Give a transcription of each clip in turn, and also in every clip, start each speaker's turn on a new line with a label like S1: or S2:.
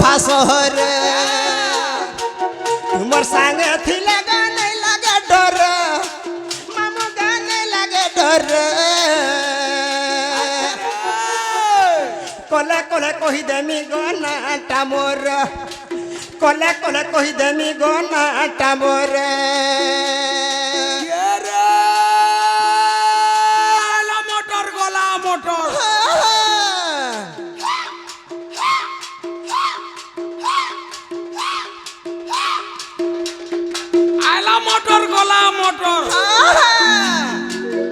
S1: भासर तुमर संगे थिले गाने लगे डर मामू गाने लगे डर कले कले कही देमी गनाटा मोर कले कले कही देमी गनाटा मोर
S2: मोटर गला मोटर आला मोटर गला मोटर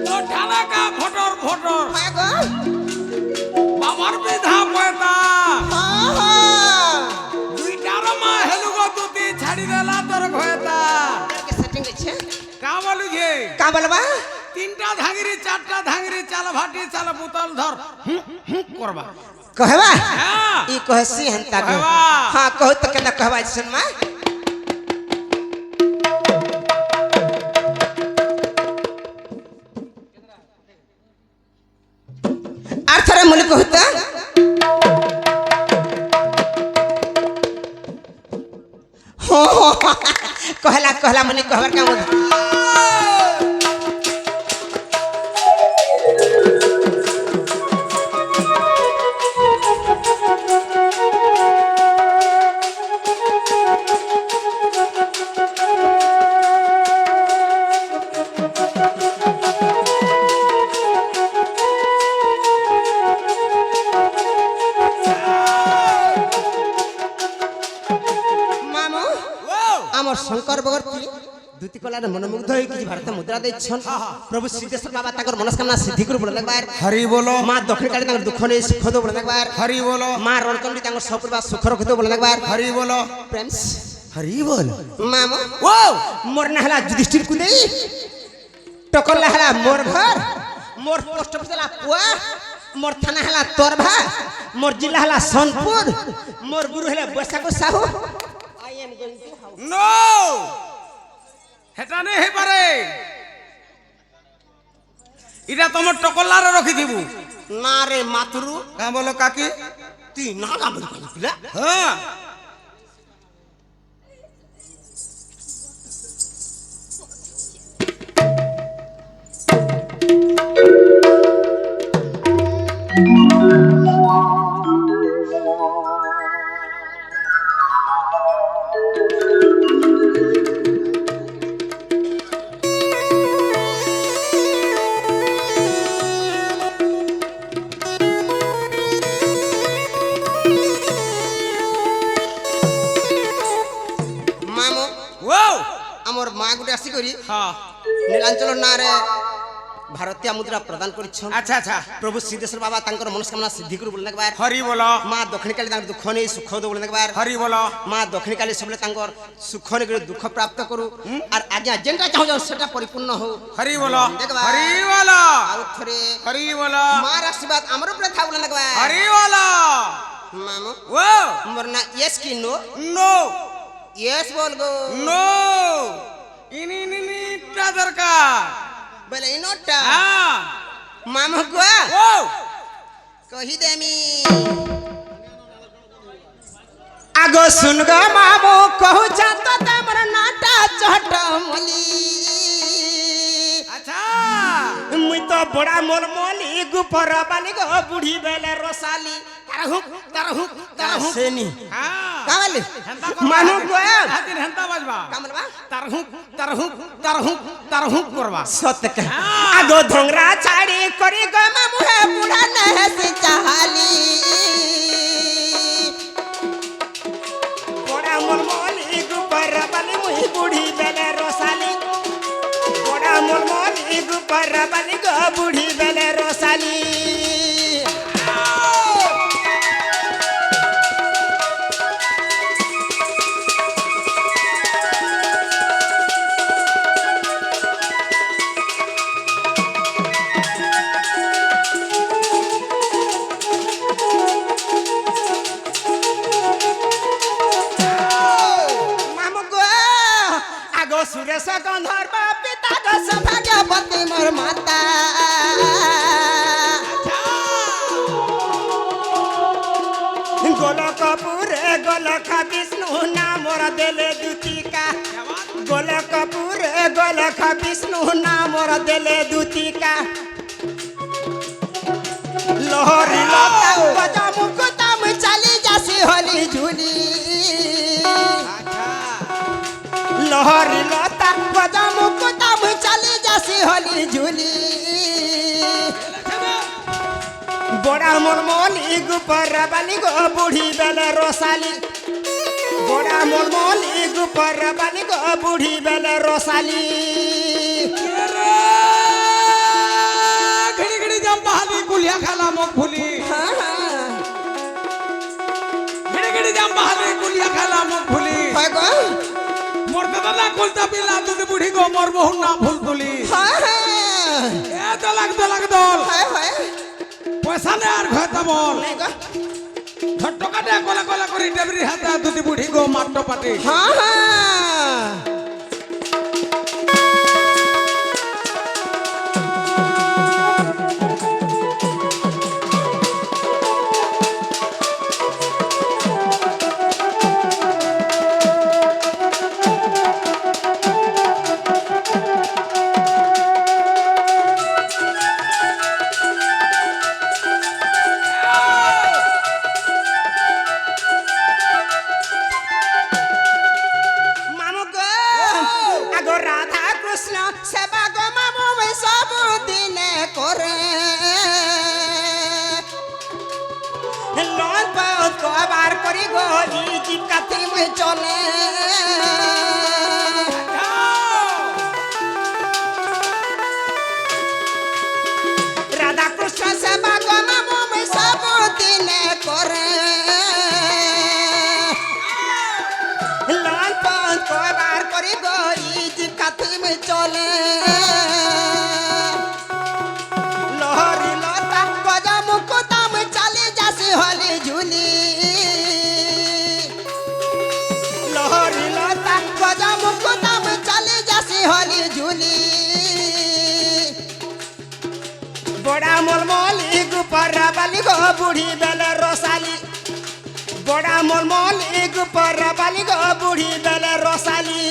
S2: तो ठाना का फोटर फोटर बाबर विधा पता दुईटार मा हेलुगो तुती छाड़ी देला तोर भयता
S1: के सेटिंग আছে
S2: का बोलु घे
S1: का बोलबा
S2: तीनटा धांगरी चारटा धांगरी चाल भाटी चाल बोतल धर करबा
S1: कहबा
S2: हां
S1: ई कहसी हंता को
S2: कहबा
S1: हां कहू त केना कहबा सुनमा अर्थरे मुनि कहू त हो कहला कहला मुनि कहबर का शंकर बगर्ती दुति कलार मनमुग्ध होई कि भारत मुद्रा दैछन प्रभु सिद्धेश्वर बाबा ताकर मनस्कामना सिद्धि कर बोलने बार
S2: हरि बोलो
S1: मां दक्षिण काली ताकर दुख ने सुख दो बोलने बार
S2: हरि बोलो
S1: मां रणचंडी ताकर सब परिवार सुख रख दो बोलने बार
S2: हरि बोलो
S1: प्रेम्स
S2: हरि बोलो
S1: मामो
S2: ओ
S1: मोर नहला युधिष्ठिर कुदे टकर लहला मोर घर मोर पोस्ट ऑफिस ला पुआ मोर थाना हला तोरभा मोर जिला हला सोनपुर मोर गुरु हला Baisakh Sahu I am going to house
S2: नो हेटा नहीं हे पारे इटा तुम टकलार रखी थीबू
S1: ना रे मातुरु
S2: का बोलो काकी
S1: ती ना का बोल पिला
S2: हां
S1: नीलांचल ना रे भारतीय मुद्रा प्रदान करिछन
S2: अच्छा अच्छा
S1: प्रभु सिद्धेश्वर बाबा तांकर मनस्कामना सिद्धि कर बोलने के बार
S2: हरि बोलो
S1: मां दक्षिण काली तांकर दुख ने सुख दो बोलने के बार
S2: हरि बोलो
S1: मां दक्षिण काली सबले तांकर सुख ने दुख प्राप्त करू और आज्ञा जेंटा चाहो सेटा परिपूर्ण हो
S2: हरि बोलो हरि बोलो
S1: आउ थरे
S2: हरि बोलो
S1: मां आशीर्वाद हमर ऊपर था बोलने के बार
S2: हरि बोलो
S1: मामो
S2: वो
S1: मरना यस की नो
S2: नो
S1: यस बोल गो
S2: नो इनी दरकार
S1: बोले इनोटा
S2: हां
S1: मामा को
S2: ओ
S1: कही देमी आगो सुन ग मामो कहू जात तमर नाटा चटमली
S2: अच्छा
S1: मुई तो बड़ा मोलमोली गुपर बाली गो बूढ़ी बेले रसाली तरहु सेनी
S2: हां
S1: कावले मानु को
S2: हातिन हंता बजबा
S1: कामलबा
S2: तरहु करबा
S1: सत का आगो धोंगरा छाड़ी करी ग मामू है बूढ़ा नहे से चाहली बड़ा मोलमोली गुपर बाली मुई बूढ़ी बेले रसाली बड़ा मोलमोली गुपर बाली गो बूढ़ी बेले रसाली सुरेश गंधर्व पिता दस भाग्यवती मोर माता গোলকপুরে গোলখা বিষ্ণু না মোর দেলে দুতিকা গোলকপুরে গোলখা বিষ্ণু না মোর দেলে দুতিকা লহরি লতা বাজা মুকুতাম চালি যাসি হলি ঝুলি লহরি লতা বাজা মুকুতাম চালি যাসি হলি ঝুলি বড়া মোর মলি গুপর বালি গো বুড়ি বেলে রসালি বড়া মোর মলি গুপর বালি গো বুড়ি বেলে রসালি
S2: ঘড়ি ঘড়ি জাম বাহালি গুলিয়া খেলা মুখ ভুলি ঘড়ি ঘড়ি জাম বাহালি গুলিয়া খেলা মুখ ভুলি
S1: হয় গো
S2: মোর দাদা কুলতা পিলা দুদি বুড়ি গো মোর বহু না ভুল তুলি এ দলাক দল পয়সা নে আর ঘটা বল
S1: নাই গো
S2: ঘটকাটে কলা কলা করি ডেবরি হাতে দুদি বুড়ি গো মাট্ট পাটি
S1: মামু গো আগো রাধা কৃষ্ণ সেবা গো মামু সব দিনে করে লন বহুত কবার করি গো ই জীবকাতি মই চলে রাধা কৃষ্ণ সেবা গো মামু সব দিনে করে লাল পান কবার করি গো ই জীবকাতি মই চলে লহরি লতা গজা মুকুতাম চালি যাসি হলি ঝুলি লহরি লতা গজা মুকুতাম চালি যাসি হলি ঝুলি বড়া মোর মলি গুপর বালি গো বুড়ি বেলে রসালি বড়া মোর মলি গুপর বালি গো বুড়ি বেলে রসালি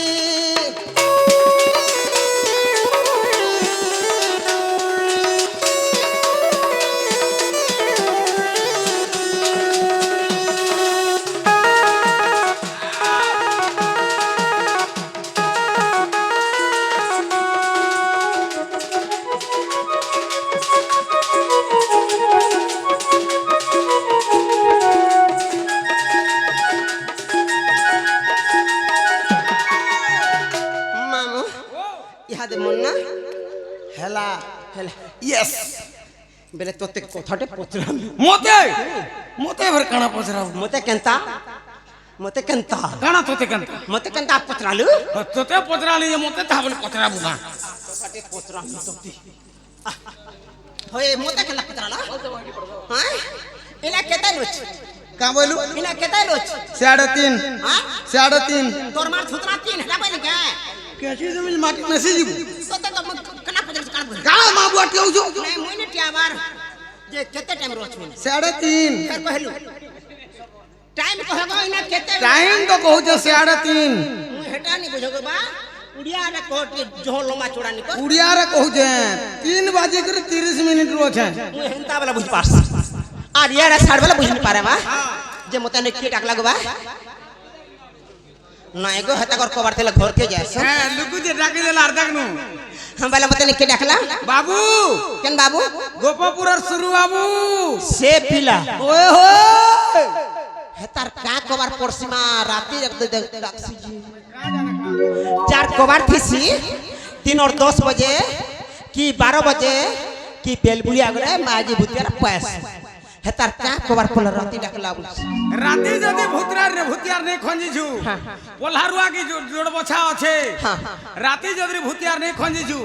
S1: মামু ইহাদে মন না হেলা হেলা ইয়েস বেলে তোতে কথাটে পচরাম
S2: মতে মতে এবার কানা পচরাও
S1: মতে কেনতা
S2: কানা তোতে কেন
S1: মতে কেনতা পচরালু
S2: তোতে পচরালি মতে তা বলে পচরাবু না
S1: কথাটে পচরাম তোতে হয়ে মতে কেনতা পচরালা হ্যাঁ ইনা কেতাই লোচ
S2: কা বলু
S1: ইনা কেতাই লোচ
S2: 3.5
S1: হ্যাঁ
S2: 3.5
S1: তোর মার সুতরা তিন হেলা বলি কে
S2: কেছি জমিন মাটি মেসে দিব
S1: তোতে তো কেনা পচরাস কার বলি
S2: কানা মা বুয়া কেউ যো
S1: নাই মইনে টিয়াবার যে কেতে টাইম রোচ মিনে
S2: 3.5
S1: ফের কহেলু টাইম কহেগো ইনা কেতে
S2: টাইম তো कहू 3.5
S1: মুই হেটা নি বুঝগো বা উড়িয়া রে কোটি জহলমা চোড়ানি কর
S2: उड़िया रे कहू 3 बजे कर 30 मिनिट रो छे
S1: মুই হেনতা বেলা বুঝ পারছ আর ইয়ারা ছাড় বেলা বুঝনি পারে বা যে মতে নে কি ডাক লাগবা না এগো হেতা কর কবার তেলে ঘর কে যাস
S2: হ্যাঁ লুকু যে ডাকি দেলা আর দেখনু
S1: हम बेला मते ने के डाकला
S2: बाबू
S1: केन बाबू
S2: गोपापुरर सुरु बाबू
S1: से पिला ओए हो हेतार का कबार परसीमा राती डाकसी जी चार कबार थीसी 3 और 10 बजे कि 12 बजे कि बेलबुली आगरे माजी भूतियार पैस हेतार का कबार पोल राती डाकला
S2: राती जदी भूतियार नहीं खंजी छु पोल्हारुआ की जोड़ बछा আছে राती जदी भूतियार नहीं खंजी छु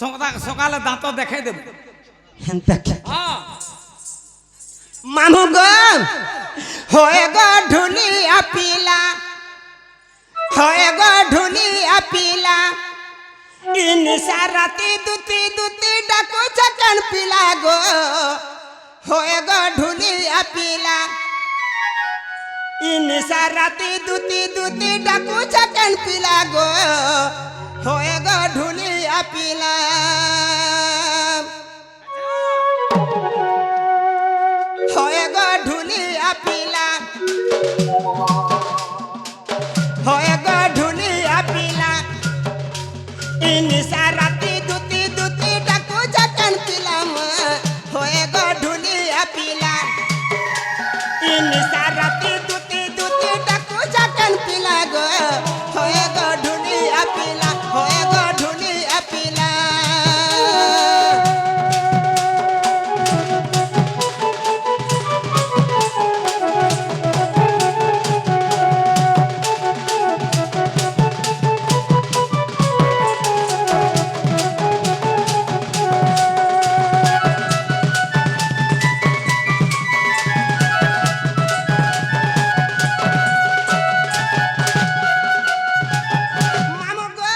S2: सकाले दांत देखाई देब
S1: हेंता हां मामू गो होए गो ढुलिया पीला होए गो ढुलिया पीला इन साराती दुती दुती डाको चकन पीला गो होए गो ढुलिया पीला নিশা রাতি দুতি দুতি ডাকু চাকেন পিলা গো হয়ে গো ঢুলিয়া পিলা হয়ে গো ঢুলিয়া পিলা হয়ে গো ঢুলিয়া পিলা নিশা রাতি দুতি দুতি ডাকু চাকেন পিলাম হয়ে গো ঢুলিয়া পিলা নিশা রাতি দুতি দুতি ডাকু চাকেন পিলা গো হয়ে গো ঢুলিয়া পিলা হয়ে গো ঢুলিয়া পিলা मामू गो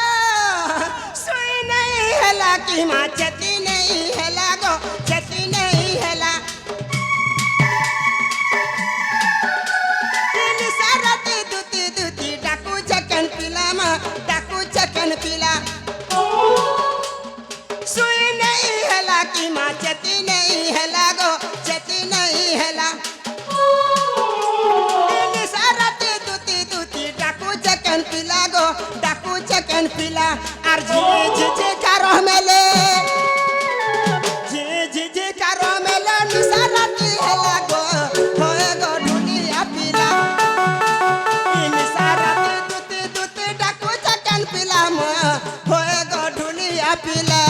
S1: सुई नहीं हैला कि माँ चती नहीं हैला गो चती नहीं हैला इन सारती दुती दुती डाकू चकन पिला माँ डाकू चकन पिला सुई नहीं हैला कि माँ चती नहीं हैला गो चती नहीं हैला सारती दुती दुती डाकू चकन पिला गो डाकू चकन पिला আর ঝি কারো মেলে ঝি কারো মেলে নিসারাতি হেলা গো হয়ে গো ঢুলিয়া পিলা নিসারাতি দুতি দুতি ডাকু চকন পিলা মো হয়ে গো ঢুলিয়া পিলা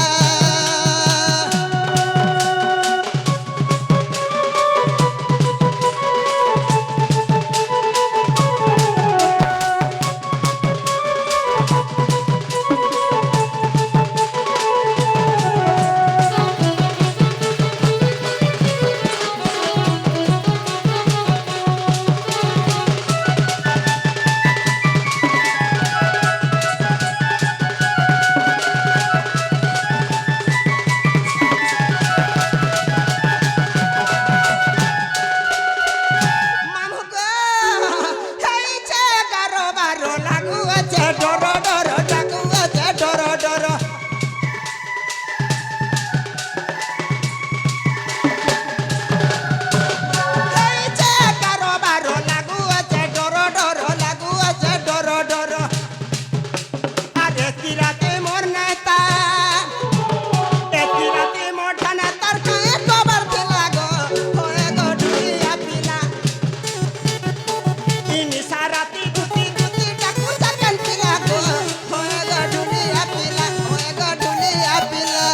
S1: মামু গো হেইছে গারো বারো লাগু আছে ডর ডর লাগু আছে ডর ডর হেইছে গারো বারো লাগু আছে ডর ডর লাগু আছে ডর ডর আরে কিরাতে মোর নেতা এতি রাতে মোর ঠানা তার কায়ে কবর দিলা গো হয়ে গো ঢুলিয়া পিলা নিশা রাতি দুতি দুতি ডাকু চকন পিলা গো হয়ে গো ঢুলিয়া পিলা হয়ে গো ঢুলিয়া পিলা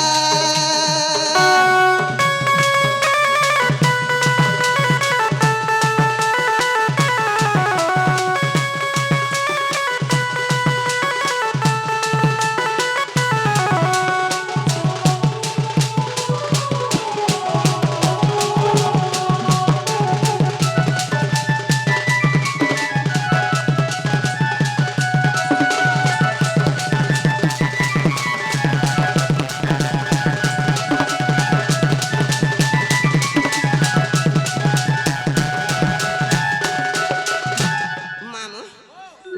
S1: মামু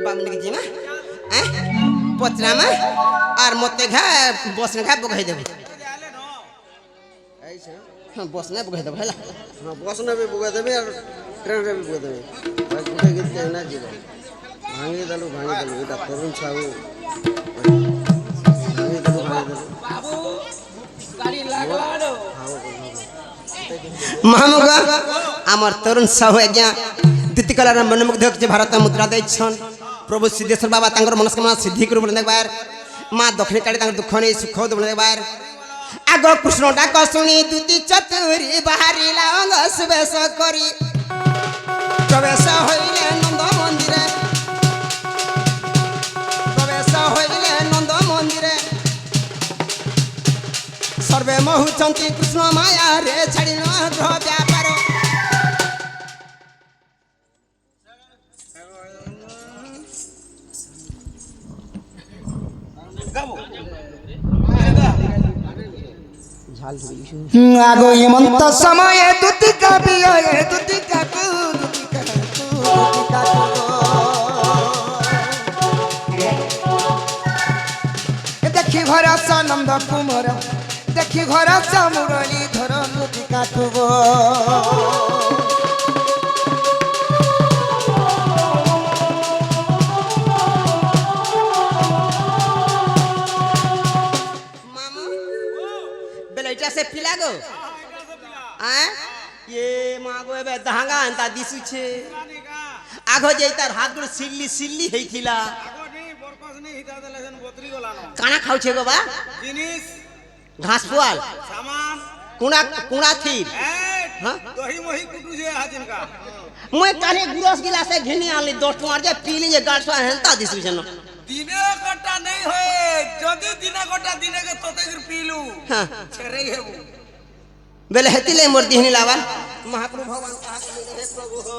S1: বামনে জিমা পচরামা আর মতে ঘা বসনে ঘা বগাই দেব বসনে বগাই দেব হেলা
S3: हाँ बस ने भी बुगा देवे और ट्रेन रे भी बुगा देवे भाई गुटे गीत के ना जीव भांगी दलु एटा तरुण साहू भांगी दलु
S2: बाबू गाड़ी लागवाड़ो
S1: मामू गो আমার তরুণ সাহু আজ্ঞা দ্বিতীয় কলার মনোমুগ্ধ যে ভারত মুদ্রা দেইছন প্রভু সিদ্ধেশ্বর বাবা তাঙ্কর মনস্কামনা সিদ্ধি করব দেখবার মা দক্ষিণ কাড়ি তাঙ্কর দুঃখ নেই সুখ দেব দেখবার আগ কৃষ্ণ ডাক শুনি দুতি চতুরি বাহারিলা অঙ্গ সুবেশ করি প্রবেশ হইলে নন্দ মন্দিরে প্রবেশ হইলে নন্দ মন্দিরে সর্বে মহুচন্তি কৃষ্ণ মায়া রে ছাড়ি গ্রহ ব্যাপার আগো হেমন্ত সময়ে দুতি কাবিয়ে দুতি কাকু দুতি কাকু দুতি
S4: কুমর দেখি ঘর চামুরলি ধর লুটি কাটুব
S1: মামু বেলে এটা সে পিলা গো হ্যাঁ ये मागो एबे दहांगा अंता दिसुछे आगो जे तार हाथ गुड़ सिल्ली सिल्ली हेइथिला काना खाउछे गो बा
S2: জিনিস
S1: घास पुआल
S2: সামান
S1: कुणा कुणा थीर हां
S2: দহি মহি কুটুছে হাজিনকা
S1: মই काने गुरस गिलास घिनी आनली 10 टमार जे पीली जे गाड़सवा हेलता दिसुछे न
S2: দিনে কটা নেই হয়ে যদি দিনে কটা দিনে কে তোতে পিলু
S1: हां
S2: ছেড়ে হেবু
S1: बेले हेतिले मोर दिहनी लावन महाप्रभु भगवान कहा हे प्रभु हो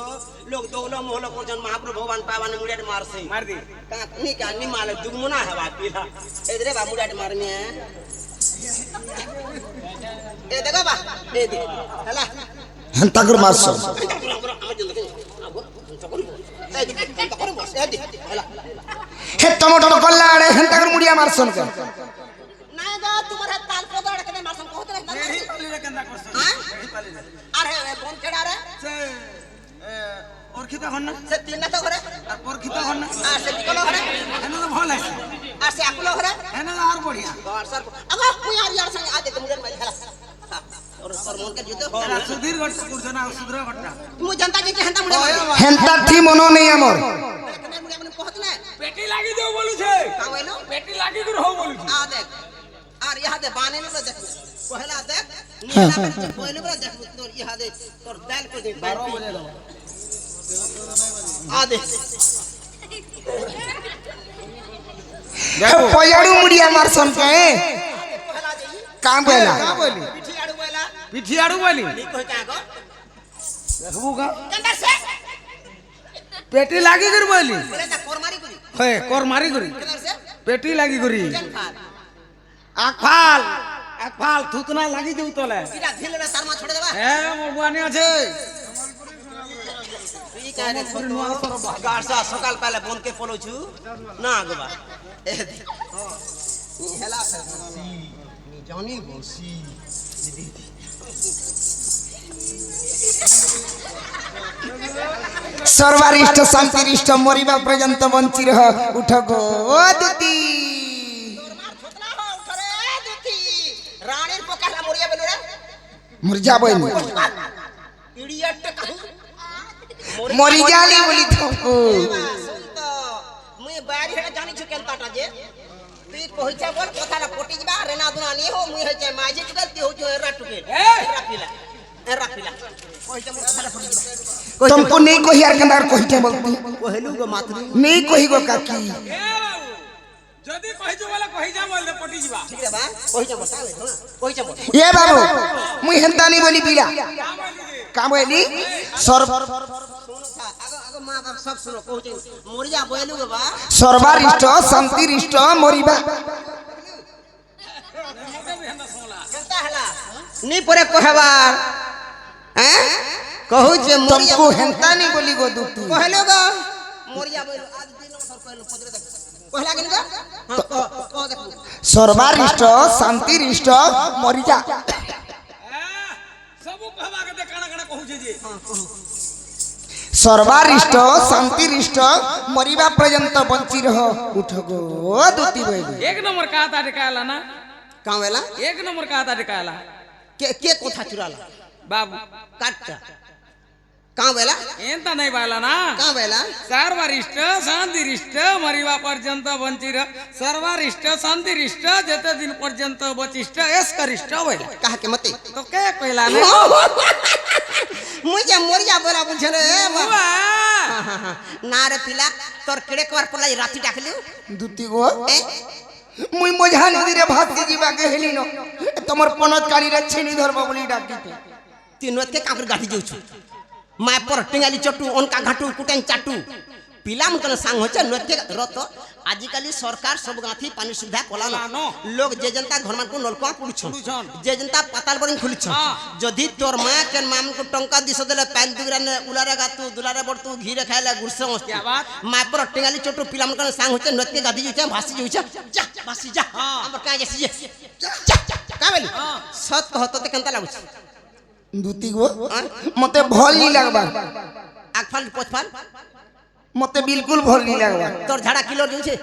S1: लोग दोलो मोहलो कोजन महाप्रभु भगवान पावन मुड़ेट मार से
S2: মার দি
S1: का नी का नी माले दुगमुना हवा पीला एदरे बा मुड़ेट मार में ए देखो बा ए दे हला
S4: হেন্তা করে মারছ হে টমেটো কল্লা আড়ে হেন্তা করে মুড়িয়া মারছন কে
S1: নাই গো তোমার তাল পদড় কেনে মারছন কহত রে
S2: এই পালিরে কেনটা করছ
S1: হ্যাঁ
S2: এই পালিরে
S1: আরে বন কেডা রে
S2: সে অর্খিতা হন না
S1: সে তিন না তো ঘরে
S2: আর পরখিতা হন না
S1: আর সে কোন ঘরে
S2: হেন তো ভাল আছে
S1: আর সে আকলো ঘরে
S2: হেন আর বড়িয়া
S1: घर सर अब कोई यार संग आ दे मुझे मैं खेला और सर मन के जुते
S2: এরা সুধীর ঘটনা করছ না সুধীর ঘটনা
S1: तुम जनता के हंता मुझे
S4: হেন্তা থি মনো নেই আমার
S1: कने मुझे अपन पहुंच ले
S2: পেটি লাগি দেও বলুছে
S1: का बोलो
S2: পেটি লাগি করে হও বলুছে
S1: आ देख और यहां दे बाने में देख पहला देख नीला में पहले में देख तोर यहां दे तोर दाल को देख 12 बजे दो आ देख
S4: পয়াড়ু মুড়িয়া মারছন কে
S1: पहला दे
S4: কাম বেলা
S1: पिठी आड़ू बोला
S2: পিঠি আড়ু বলি
S1: नी कोई का गो
S2: দেখবু কা
S1: कंदर से
S2: পেটি লাগি করে বলি
S1: बोले ना कोरमारी करी
S2: হয় কর মারি করি
S1: कंदर से
S2: পেটি লাগি করি
S1: जन फाल
S2: এক ফাল থুতনা লাগি দেউ তলে
S1: सीधा ढील में शर्मा छोड़ देबा
S2: এ মোর বুয়ানি আছে
S1: ई का रे गारसा सकाल पहले बन के पलो छु ना गबा ए नी हेला नी जानी बसी
S4: সর্বারিষ্ট শান্তিরিষ্ট মরিবা পর্যন্ত বঞ্চি রহ উঠ গো ও দুতি
S1: मार छोतला हो उठरे दुती रानीर पकाला मोरिया बेलु रे
S4: মরি যাবই
S1: इडियट कहू
S4: মরি যালি বলি থকু
S1: सुन तो मुई बारी हेडा जानी छु केलताटा जे তুই কইছা বল কথাটা পটি যা রেনা দুনা নি হো মুই হইছে মাঝি টুকেল তি হইছো এরা টুকেল এরা পিলা কইছা মোর কথাটা পটি যা
S4: तुमको नहीं कही यार कंदार कही के बोलती
S1: কহেলু গো মাতরি
S4: नहीं कही गो काकी
S2: এ বাবু যদি কইছো বলে কই যা বললে পটি যাবা
S1: ঠিক রে বা কইছা বল তালে না কইছা বল
S4: ये बाबू मुई हेंता नहीं बोली पीला का बोली सर्व
S1: आगो आगो मां बाप सब सुनो कहिছে মরিয়া বইলু গো বা
S4: सर्वारिष्ट शांतिरिष्ट मरिबा
S1: কেনতা হলা নি পরে কহবার हैं कहू जे मरिया
S4: तुमको हेंता नहीं बोली गो दुती
S1: कहलो गो मरिया बोल आज दिन सर कहलो पजरे देख कहला गेल गो हां कह देखो
S4: सर्वारिष्ट शांतिरिष्ट मरिजा
S2: सब कहबा के काना काना कहू जे
S4: सर्वारिष्ट शांतिरिष्ट मरिबा पर्यंत बंची रह उठ गो दुती बोली
S2: एक नंबर का आता टिकाला ना
S1: कावेला
S2: एक नंबर का आता टिकाला
S1: के कोथा चुराला
S2: बाबू
S1: काटता कावेला
S2: ಎಂತ ನೈ ಬಾಲನ
S1: कावेला
S2: ಸರ್ವರಿಷ್ಟ ಶಾಂತಿರಿಷ್ಟ ಮರಿವಾ ಪರ್ಯಂತ ಬಂಚಿರ ಸರ್ವರಿಷ್ಟ ಶಾಂತಿರಿಷ್ಟ ಜತೆ ದಿನ ಪರ್ಯಂತ ಬಚಿಷ್ಟ ಎಸ್ ಕರಿಷ್ಟ ಬೈಲ
S1: कहा के मते
S2: तो के कहला ने
S1: मुझे मरिया बोला बुझ रे
S2: बुआ
S1: ना रे पिला तोर केड़े कवर पला राती डाकलियो
S4: दुती गो मुई मझा नदी रे भात के जीवा के हेली न तमर पनत काली रे छेनी धरबा बोली डाकी
S1: तीनों के काकर गाठी जाऊ छु माय पर टिंगाली चट्टू उनका घाटू कुटेन चाटू पिला मन सांग होचे नृत्य रत आजिकाली सरकार सब गाथी पानी सुविधा कलानो
S2: कलानो।
S1: लोग जे जनता घर मान को नलका पुडछन
S2: पुडुछन।
S1: जे जनता पाताल बोरिंग खुलिछन
S2: हाँ।
S1: जदि तोर मां के माम को टंका दिस देले पैन दुगरा ने उलारे गातु दुलारे बड़तु घीरे खाइले गुरसे
S2: क्या बात?
S1: मां पर टेंगाली चोटू पिला मन सांग होचे नृत्य गादी जुचे भासी जुचे जा भासी जा
S2: हाँ।
S1: हमर का जैसी जा का बोली
S2: हाँ।
S1: सत कहत ते केनता लागुछ
S4: দুতি গো মতে ভাল নি লাগবা
S1: आगफाल पोछफाल
S4: মতে বিলকুল ভাল নি লাগবা
S1: तोर झाड़ा किलो जुचे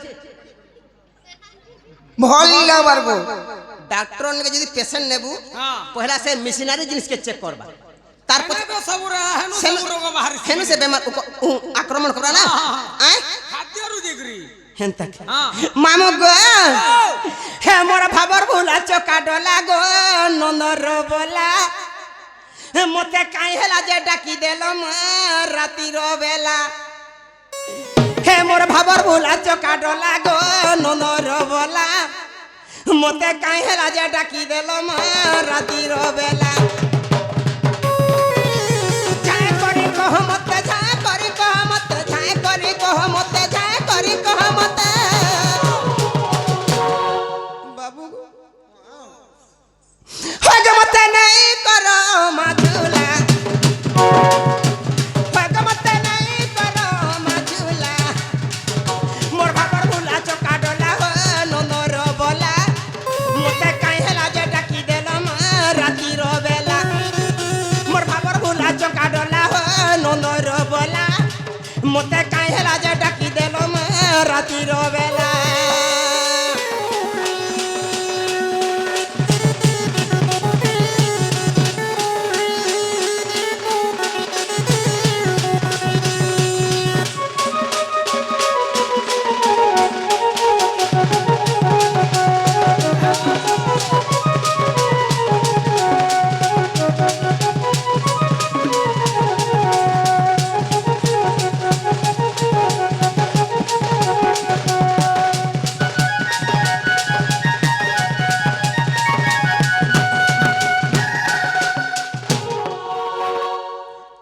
S4: ভাল নি লাগবার গো
S1: डॉक्टर ने यदि पेशेंट नेबू
S2: हाँ।
S1: पहला से मशीनरी जिनिस के चेक करबा तार
S2: एने तो सब रहा है नु
S1: सेनु
S2: सब रोग बाहर
S1: हेनु से बेमार आक्रमण करबा ना आय
S2: खाद्य रुजिग्री
S1: हेन तक
S2: हाँ।
S1: मामू गो हे मोर भाबर भुला चोका डोला गो ननर बोला मते काई हेला जे डाकी देलो म राती रो बेला हे मोर भाबर भुला चोका डोला गो ननर बोला मते काई हेला जे डाकी देलो म राती रो बेला जाय करी कह मते जाय करी कह मते जाय करी कह मते जाय करी कह मते बाबू होग मते नहीं करो मझुला होग मते नहीं करो मझुला मोर भाबर भुला चोका डोला हो ननर बोला मते काई हेला जे डाकी देलो म राती रो बेला मोर भाबर भुला चोका डोला हो ननर बोला मते काई हेला जे डाकी देलो म राती रो बेला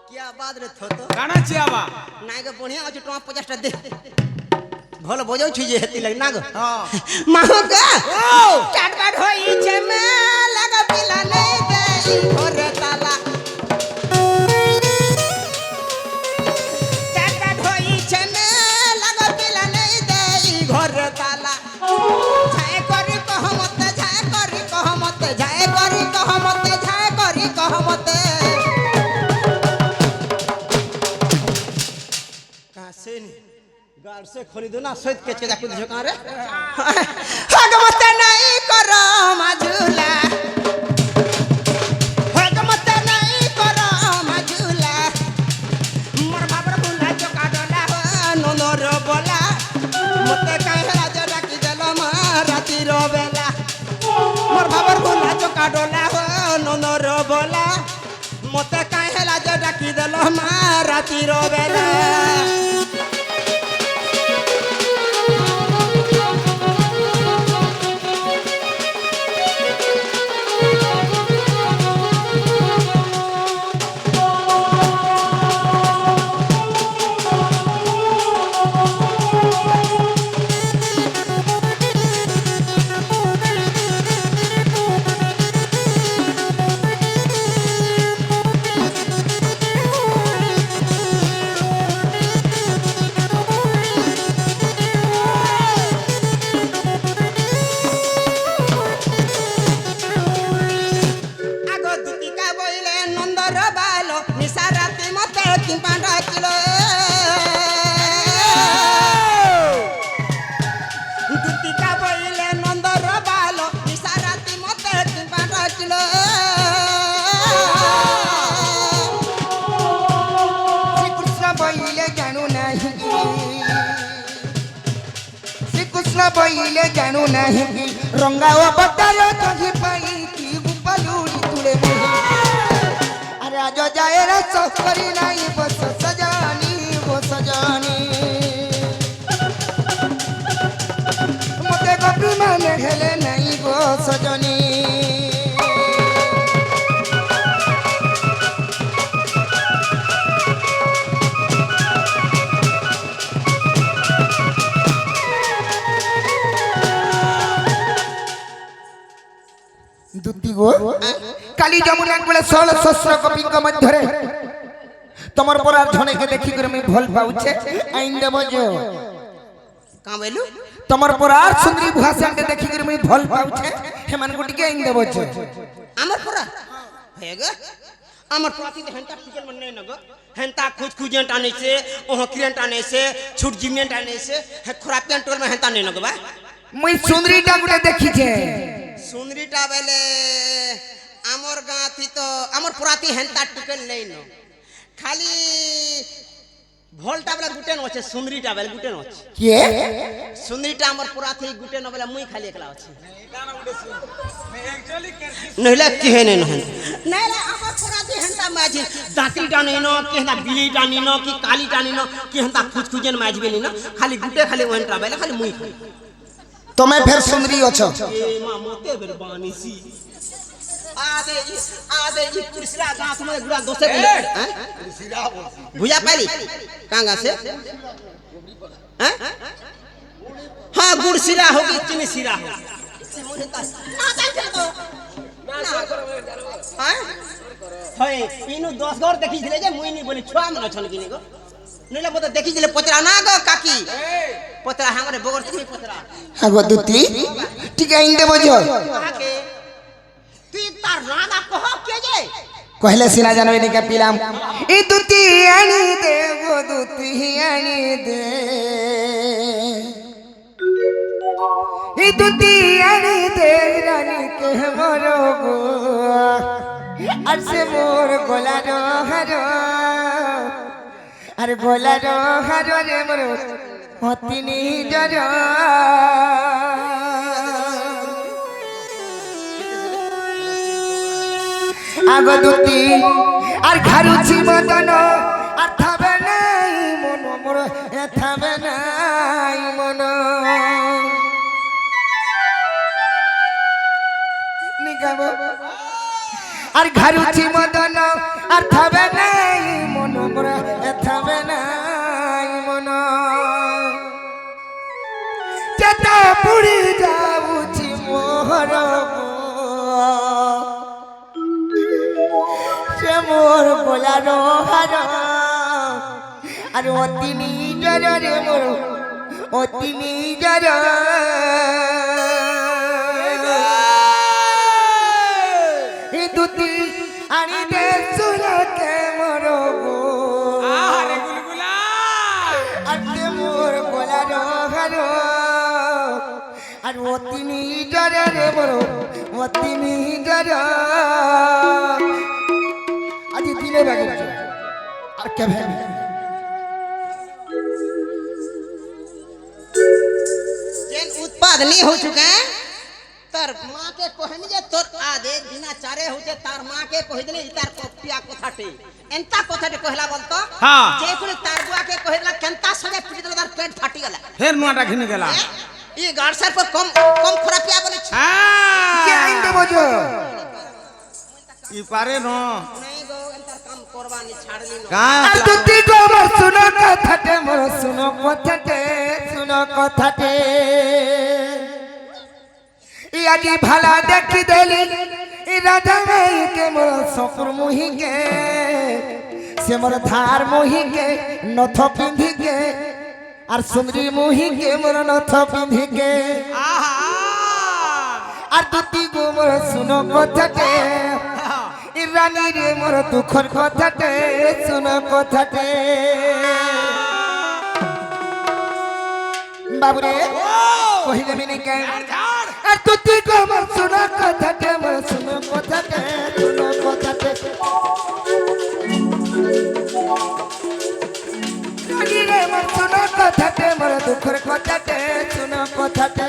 S1: क्या बात रे थतो
S2: काना चियाबा
S1: नाय गो बढ़िया अछि टमा 50 टा दे भल बजाउ छी जे हेती लग ना गो
S2: हां
S1: माहो गा काट काट होई छे में लगा पिला नहीं दे घर ताला काट काट होई छे में लगा पिला नहीं दे घर ताला जाय करी कह मते जाय करी कह मते जाय करी कह मते जाय करी कह मते कासे नी गाड़ से खोली दो ना सोच के चेदा कुछ झोका रे हग मते नहीं करो मझुला हग मते नहीं करो मझुला मोर बाबर भुला चोका डोला हो ननर बोला मते काई हेला जे डाकी देलो म राती रो बेला मोर बाबर भुला चोका डोला हो ननर बोला मते काई हेला जे डाकी देलो म राती रो बेला आगो दुतिका बोइले नंदर बालो निशा राती मते किंपांडा किलो दुतिका बोइले नंदर बालो निशा राती मते किंपांडा किलो
S4: শ্রীকৃষ্ণ বইলে জানু নাহি শ্রীকৃষ্ণ বইলে জানু নাহি রঙ্গা অবতার তহি পাই কি গোপালুড়ি তুলে আরে আজ যায় রে সফরি নাই বস সজানি মতে গোপী মানে হেলে নাই গো সজনী কালি যমুনা কুলে 16 সহস্র কপিঙ্গ মধ্যরে তোমার পরার ঝনেকে দেখি করে আমি ভাল পাউছে আইন দেব যে
S1: কাঁ বলু
S4: তোমার পরার সুন্দরী ভাষাকে দেখি করে আমি ভাল পাউছে হেমান গুটিকে আইন দেব যে
S1: আমার পরা হে গে আমার প্রতি হেনতা টিকেল মন নাই নগো হেনতা খুজ খুজেন টানেছে ওহ ক্রিয়েন টানেছে ছুট জিমেন টানেছে হে খরাপ পেন্টল মে হেনতা নাই নগো বা
S4: মুই সুন্দরীটা গুটে দেখিছে
S1: সুন্দরীটা বেলে আমার গাঁথি তো আমার প্রতি হেনতা টিকেল নাই ন খালি ভলটা বেলে গুটেন আছে সুন্দরীটা বেলে গুটেন আছে
S4: কে
S1: সুন্দরীটা আমার প্রতি গুটেন বেলে মুই খালি একলা আছে নহিলা কি হে নেন হন নাইলা আমার পুরাতে হেনতা মাঝি দাঁতি টানিনো কি হেনতা বিলি টানিনো কি কালি টানিনো কি হেনতা খুজ খুজেন মাঝবে নিনো খালি গুটে খালি ওন ট্রাভেল খালি মুই
S4: তুমি ফের সুন্দরী আছো
S1: এ মা মতে বের বানিসি আদে ই কুরসিরা গাছ মে গুড়া দোসে হ্যাঁ কুরসিরা বলছি ভুয়া পাইলি কাঙ্গা से हैं हां गुड़ सिरा होगी चीनी सिरा हो হয় ইনু 10 ঘর দেখি দিলে যে মুই নি বলি ছুয়া মন ছন কিনি গো নইলে বত দেখি দিলে পতরা না গো কাকি পতরা হামরে বগর থেকে পতরা
S4: আগো দুতি ঠিক আইন দেব যে
S1: কাকে তুই তার রাগা কহ কে যে
S4: কইলে সিনা জানবে নি কে পিলাম ই দুতি আনি দে গো দুতি আনি দে ই দুতি আনি দে রানী কে মরো গো আর সে মোর গোলার হার আর গোলার হার রে মোর হতিনি জর আগ দুতি আর ঘারুছি মদন আর থাবে নাই মন মোর থাবে নাই মন নিগাব আর ঘারুছি মদন আর থাবে নাই মন মোর থাবে নাই মন চেতা পুরি যাউছি মোহর সে মোর গোলার হার আর অতি নিজর রে মোর অতি নিজর দুতি আনি দে সুরকে মোর গো
S2: আরে গুলগুলা
S4: আর সে মোর গোলার হার আর অতি নিজর রে মোর অতি নিজর আজি দিলে বাগে আর কে ভাই
S1: जेन उत्पाद नहीं हो चुका है तार मां के कहनी जे तोर आदे दिना चारे होते तार मां के कहि देली तार कपिया कोथाटे एंता कोथाटे कहला बोलतो
S2: हां
S1: जे कुल तार बुआ के कहला केंता सगे पिट देला तार पेट फाटी गला
S2: फेर नुआटा घिन गेला
S1: ई गाड़सर पर कम कम खरापिया बोले छ
S4: কে আইন দেব যে
S2: ই পারে ন
S1: नहीं गो एंता काम करवानी छाड़ली न
S2: का
S4: আর দুতি গো মোর শুনো কথাতে মোর শুনো কথাতে ই আজি ভালা দেখি দেলি ই রাধা মাই কে মোর সপুর মুহি কে সে মোর ধার মুহি কে নথ পিন্ধি কে আর সুন্দরী মুহি কে মোর নথ পিন্ধি কে
S2: আহা
S4: আর দুতি গো মোর শুনো কথাতে ই রানী রে মোর দুঃখর কথাতে শুনো কথাতে বাবুরে কহিলে মিনি কে আর দুতি গো মোর শুনো কথাতে মোর শুনো কথাতে শুনো কথাতে রানী রে মোর শুনো কথাতে মোর দুঃখর কথাতে শুনো কথাতে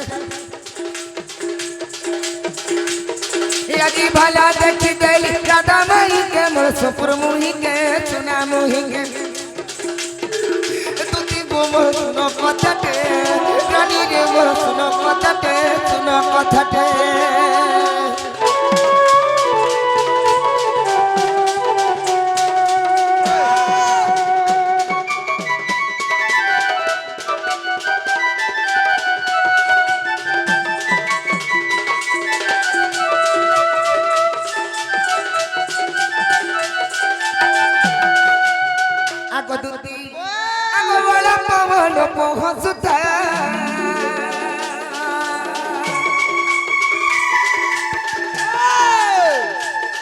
S4: আজি ভালা দেখি দেলি রাধা মাই কে মোর সপুর মুহি কে চুনা মুহি কে তুতি গো মোর শুনো কথাতে রানী রে মোর শুনো কথাতে শুনো কথাতে বড় পহসুতা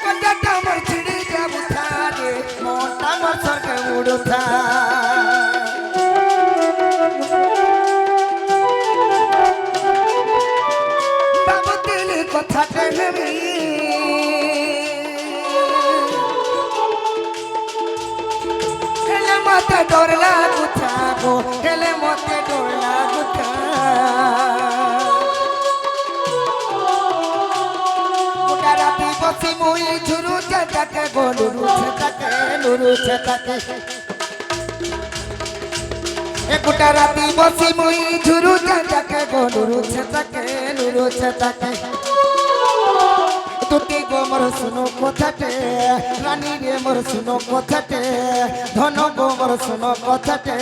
S4: কটাটা মোর ছিড়ি যাবুথা রে মোটা মোর সরকে উড়ুথা বাবু দিল কথা কেনবি হেলে মতে ডর লাগুথা গো হেলে মতে ডর লাগুথা গোটা রাতি বসি মুই ঝুরুছে তাকে গো নুরুছে তাকে গোটা রাতি বসি মুই ঝুরুছে তাকে গো নুরুছে তাকে তুটি গো মোর শুনো কথাটে রানী রে মোর শুনো কথাটে ধন গো মোর শুনো কথাটে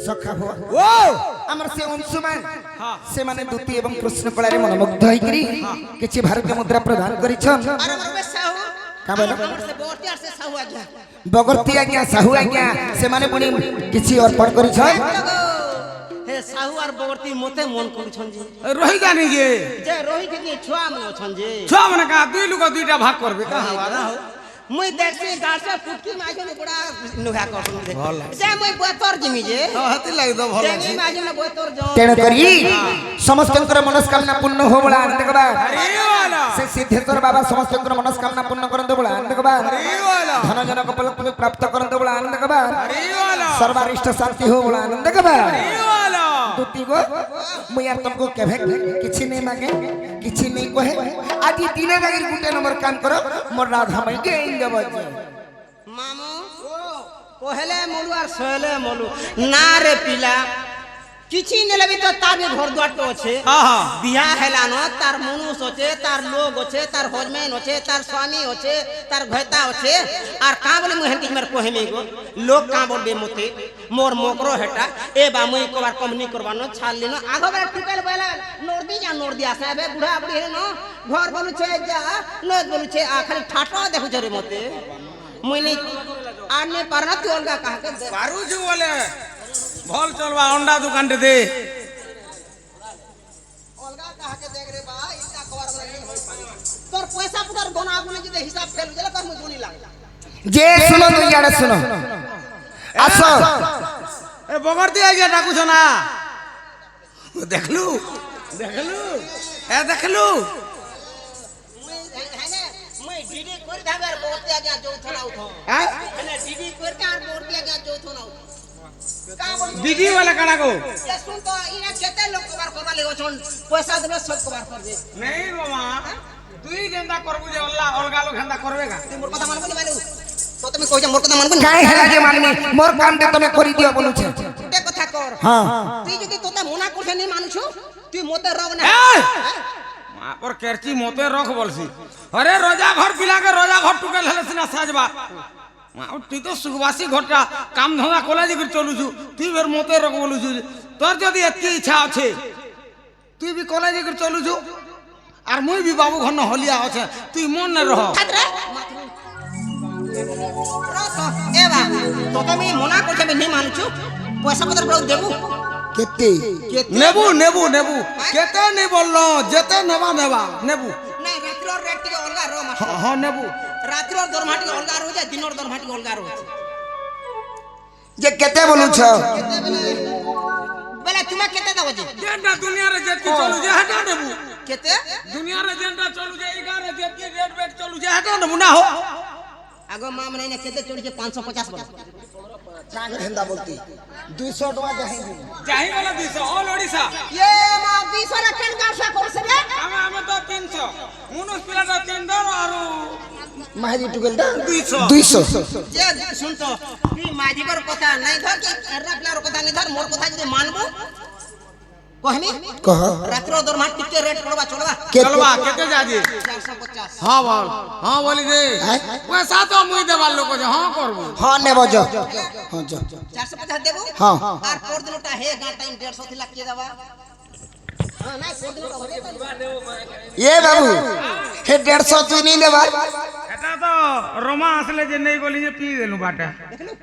S4: সখা হো
S2: ও
S4: আমার সে অংশমান
S2: হ্যাঁ।
S4: ସେମାନେ ଦୁତି ଏବଂ କୃଷ୍ଣ କଳାରେ ମନମୁଗ୍ଧ ହୋଇକରି କିଛି ଭାରତୀୟ ମୁଦ୍ରା ପ୍ରଦାନ କରିଛନ୍
S1: ଆରେ ମୋର ବେ ସାହୁ
S4: କା ବୋଲ
S1: ଆମର ସେ ବୋର୍ତି ଆର ସେ ସାହୁ ଆଜ୍ଞା
S4: ବଗର୍ତ୍ତୀ ଆଜ୍ଞା ସାହୁ ଆଜ୍ଞା ସେମାନେ ପୁଣି କିଛି ଅର୍ପଣ କରିଛନ୍
S1: হে সাহু আর বগর্তি মতে মন করছন জি
S2: রহি জানি যে
S1: যে রহি থেকে ছুয়া মন অছন জি
S2: ছুয়া মানে কা দুই লোক দুইটা ভাগ করবে কা হবা না
S1: মুই দেখছি গাছে ফুটকি মাইজনে বড়া নুহা করছন যে মুই বতর জিমি যে
S2: হাতি লাগি তো ভালো
S1: যে মাইজনে বতর জ
S4: ତେଣୁ କରି ସମସ୍ତଙ୍କର ମନସ୍କାମନା ପୂର୍ଣ୍ଣ ହଉ ବୋla ଆନନ୍ଦ କବା
S2: আরে ওয়ালা
S4: ସେ ସିଦ୍ଧେଶ୍ୱର ବାବା ସମସ୍ତଙ୍କର ମନସ୍କାମନା ପୂର୍ଣ୍ଣ କରନ୍ତୁ ବୋଲା ଆନନ୍ଦ କବା
S2: আরে ওয়ালা
S4: ଧନ ଜନକ ଉପଲବ୍ଧି ପ୍ରାପ୍ତ କରନ୍ତୁ ବୋଲା ଆନନ୍ଦ କବା
S2: আরে ওয়ালা
S4: ସର୍ବାରିଷ୍ଟ ଶାନ୍ତି ହଉ ବୋଲା ଆନନ୍ଦ କବା
S2: আরে ওয়ালা
S4: দুতি গো মুই আর তুমকো কেভে কিছু নেই মাগে কিছু নেই কহে আজি দিনে রাগের গুটে নম্বর কাম করো মোর রাধা মাই কে ইন দেব
S1: মামু কহেলে মলু আর সহেলে মলু না রে পিলা কিছু নেলে বি তো তার ঘর দুয়ার তো আছে
S2: হ্যাঁ হ্যাঁ
S1: বিয়া হেলানো তার মনুষ আছে তার লোক আছে তার হজমেন আছে তার স্বামী আছে তার ভয়তা আছে আর কা বলে মুই হেন কিমার কহেমি গো লোক কা বলবে মতে মোর মকরো হেটা এ বা মুই কবার কমনি করবানো ছাড়লিনো আগবার টিপেল বলা নর্দি আসে বে বুড়া বুড়ি হেন ঘর বলুছে যা নদ বলুছে আ খালি ঠাটো দেখুছ রে মতে মুই নেই আর নে পারনা তুই অলগা কাহাকে দে
S2: পারুছু বলে ভাল চলবা অন্ডা দোকানতে দে
S1: অলগা কাহাকে দেখ রে বা ইটা কবার বলে নেই হই পানি তোর পয়সা পুতার গনা গুনে যদি হিসাব ফেল দিলে তোর মুই গুনি লাগ
S4: যে শুনো তুই ইয়াড়ে শুনো আসো
S2: এ বগরতি আগে ডাকুছ না দেখলু দেখলু
S1: মুই ডিডি করি ধাবে আর বর্তি আগে যৌথ না উঠো
S2: হ্যাঁ
S1: মানে ডিডি করতে আর বর্তি আগে যৌথ না উঠো কা বল
S2: দিদি वाला কানা গো
S1: এ শুন তো ইনা কেতে লোক কবার করবা লাগো ছন পয়সা দেবে সব কবার করবে
S2: নেই বাবা তুই যেটা করবু যে অলগা লোক হেন্দা করবে কা
S1: তুই মোর কথা মানবি না মানু তো তুমি কইছ মোর কথা মানবি না
S4: কাই হেলা যে মানমি মোর কামতে তুমি করি দিও বলুছে
S1: তে কথা কর
S4: হ্যাঁ
S1: তুই যদি তোতে মনা করছে নি মানুষ তুই মতে রব না
S2: এই! মা পর কেরচি মতে রখ বলছি আরে রোজা ঘর পিলাকে রোজা ঘর টুকে হেলে সিনা সাজবা মা তুই তো সুবাসী ঘরটা কাম ধন্দা কলেজ করে চলুছু তুই বের মতে রখ বলুছু তোর যদি এত ইচ্ছা আছে তুই বি কলেজ করে চলুছু আর মুই বি বাবু ঘর হলিয়া আছে তুই মন না রহ
S1: খাতরে এ বা তোতে আমি মনা করছে নি মানুষ পয়সা পত্র বড় দেবু
S4: কেতে
S2: নেবু নেবু নেবু কেতে নি বললো যেতে নেবা নেবা নেবু
S1: না রাত্রির রেট থেকে অলগা রো মাস
S2: হ্যাঁ নেবু
S1: রাত্রির দরমাটি অলগা রোছে দিনর দরমাটি অলগা রোছে
S4: যে কেতে বলুছ
S1: বেলা তুমি কেতে দাও যে
S2: যেটা দুনিয়ারে যেতি চলু যে হেটা নেবু
S1: কেতে
S2: দুনিয়ারে যেটা চলু যে এই গারে যেতি রেট বেট চলু যে হেটা নেবু না হো
S1: আগো মা মানে না কেতে চড়ছে 550 বল
S4: হেন্দা বলতি 200 টাকা দেখাই দিবি
S2: যাই বলা দিছ অল ওড়িশা
S1: এ মা 200 রে কেন গাছা করছে রে
S2: আমি তো 300 মুনুস পিলাটা 300 আর
S4: মাহাজি টুকেলটা
S2: 200
S4: 200
S1: যে শুন তো তুই মাঝিবার কথা নাই ধর কি রাখলার কথা নাই ধর মোর কথা যদি মানবো कहनी
S4: कह
S1: रात्रो दरमा टिके रेट पड़वा चलवा
S2: चलवा केते जाजी
S1: 450
S2: हां बोल हां बोली दे पैसा तो मुई देवार लोग जे हां करबो
S4: हाँ नेबो जो हाँ जो
S1: 450 देबो
S4: हाँ
S1: आर पर दिनटा हे गा टाइम 150 थिला के देबा हां नहीं पर दिनटा
S4: ये बाबू हे 150 तू नहीं लेबा
S2: এটা তো রোমা আসলে যে নেই বলি যে পি দেলু বাটা
S1: देखलु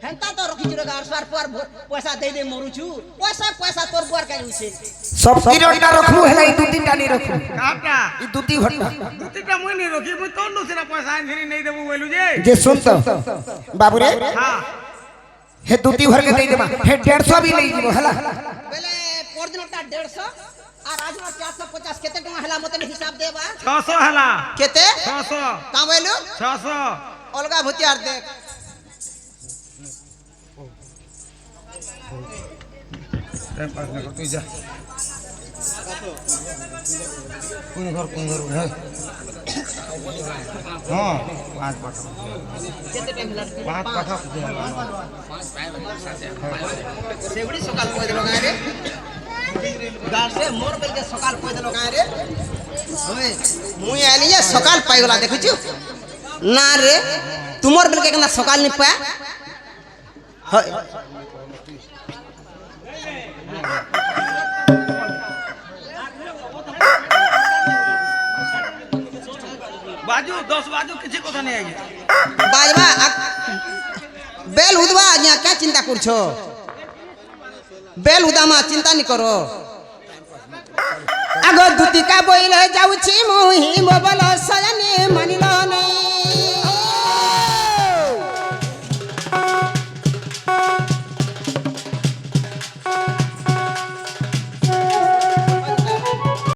S1: हेंता तो रखी रे गार सार पर पैसा दे दे मरुछु पैसा पैसा तोर बुआर काई होइसे
S4: सब किरोटा रखलू हेला ई 2-3टा नहीं रखलू
S2: কাটা
S4: ई दुती घटा
S2: দুটিটা মুই নি রখি মুই তোর নুসিনা পয়সা আনছিনি নেই দেবু বলু যে
S4: जे सुन तो बाबू रे
S2: हां
S4: हे दुती भर के दे देबा हे 150 भी नहीं जीवो हला
S1: पहले पर दिनटा 150 आ राजमा 450 केते टका हला मते हिसाब देबा
S2: 600 हला
S1: केते
S2: 600
S1: का बोलू
S2: 600
S1: अलगा भतियार देख
S2: टाइम पास न कर तू जा कोन घर है हां पांच पाठा
S1: केते टाइम लग
S2: पांच पाठा
S1: सेवड़ी सकाल कोइ देलो गाय रे गार से मोर बेल के सकाल कोइ देलो गाय रे ओए मुई आली है सकाल पाई गला देखछु ना रे तुमर बेल के ना सकाल नि पा
S2: बाजू 10 बाजू किसी কথা নেই আগে
S1: बाजवा बेल उदवा यहाँ क्या चिंता करछो बेल उदामा चिंता नहीं करो आगो दुतिका बोइले जाउछि मुही मोबल सयने मानिलो नहीं